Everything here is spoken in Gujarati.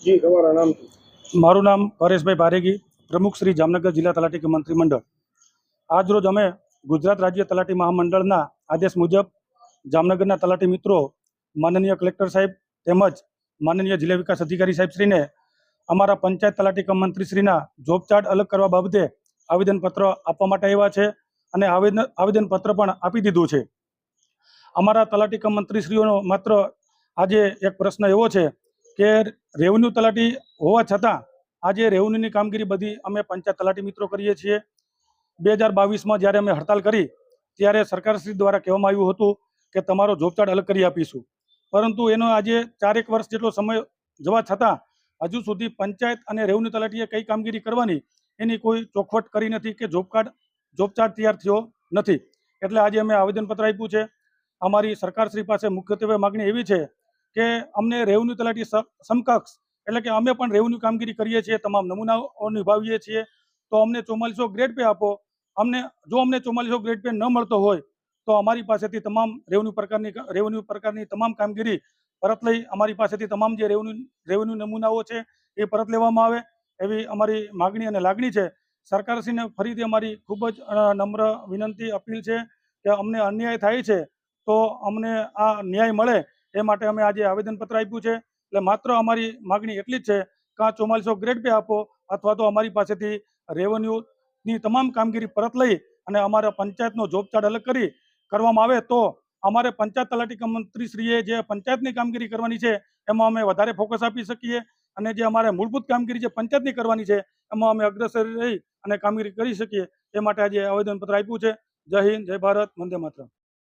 જી તમારા નામ? મારું નામ પરેશભાઈ ભારેગી, પ્રમુખ શ્રી જામનગર જિલ્લા તલાટી મંત્રીમંડળ। આજરોજ અમે ગુજરાત રાજ્ય તલાટી મહામંડળના આદેશ મુજબ જામનગરના તલાટી મિત્રો, માનનીય કલેક્ટર સાહેબ તેમજ માનનીય જિલ્લા વિકાસ અધિકારી સાહેબશ્રીને અમારા પંચાયત તલાટી મંત્રીશ્રીના જોબ ચાર્ટ અલગ કરવા બાબતે આવેદનપત્ર આપવા માટે આવ્યા છે અને આવેદનપત્ર પણ આપી દીધું છે। અમારા તલાટી મંત્રીશ્રીઓનો માત્ર આજે એક પ્રશ્ન એવો છે કે રેવન્યુ તલાટી હોવા છતાં આજે રેવન્યુની કામગીરી બધી અમે પંચાયત તલાટી મિત્રો કરીએ છીએ। 2022માં જ્યારે અમે હડતાલ કરી ત્યારે સરકારશ્રી દ્વારા કહેવામાં આવ્યું હતું કે તમારો જોબ ચાર્ટ અલગ કરી આપીશું, પરંતુ એનો આજે 4 વર્ષ જેટલો સમય જવા છતાં હજુ સુધી પંચાયત અને રેવન્યુ તલાટીએ કઈ કામગીરી કરવાની એની કોઈ ચોખવટ કરી નથી કે જોબ ચાર્ટ તૈયાર થયો નથી। એટલે આજે અમે આવેદનપત્ર આપ્યું છે। અમારી સરકારશ્રી પાસે મુખ્યત્વે માગણી એવી છે કે અમને રેવન્યુ તલાટી સમકક્ષ એટલે કે અમે પણ રેવન્યુ કામગીરી કરીએ છીએ, તમામ નમૂનાઓ નિભાવીએ છીએ, તો અમને 4400 ગ્રેડ પે આપો। જો અમને 4400 ગ્રેડ પે ન મળતો હોય તો અમારી પાસેથી તમામ રેવન્યુ પ્રકારની તમામ કામગીરી પરત લઈ અમારી પાસેથી તમામ જે રેવન્યુ નમૂનાઓ છે એ પરત લેવામાં આવે એવી અમારી માગણી અને લાગણી છે। સરકારશ્રીને ફરીથી અમારી ખૂબ જ નમ્ર વિનંતી અપીલ છે કે અમને અન્યાય થાય છે તો અમને આ ન્યાય મળે એ માટે અમે આજે આવેદનપત્ર આપ્યું છે। એટલે માત્ર અમારી માગણી એટલી જ છે કે 4400 ગ્રેડ પે આપો અથવા તો અમારી પાસેથી રેવન્યુની તમામ કામગીરી પરત લઈ અને અમારા પંચાયતનો જોબ ચાર્ટ અલગ કરવામાં આવે તો અમારે પંચાયત તલાટી મંત્રીશ્રીએ જે પંચાયતની કામગીરી કરવાની છે એમાં અમે વધારે ફોકસ આપી શકીએ અને જે અમારે મૂળભૂત કામગીરી જે પંચાયતની કરવાની છે એમાં અમે અગ્રેસર રહી અને કામગીરી કરી શકીએ। એ માટે આજે આવેદનપત્ર આપ્યું છે। જય હિન્દ, જય ભારત, વંદે માતરમ।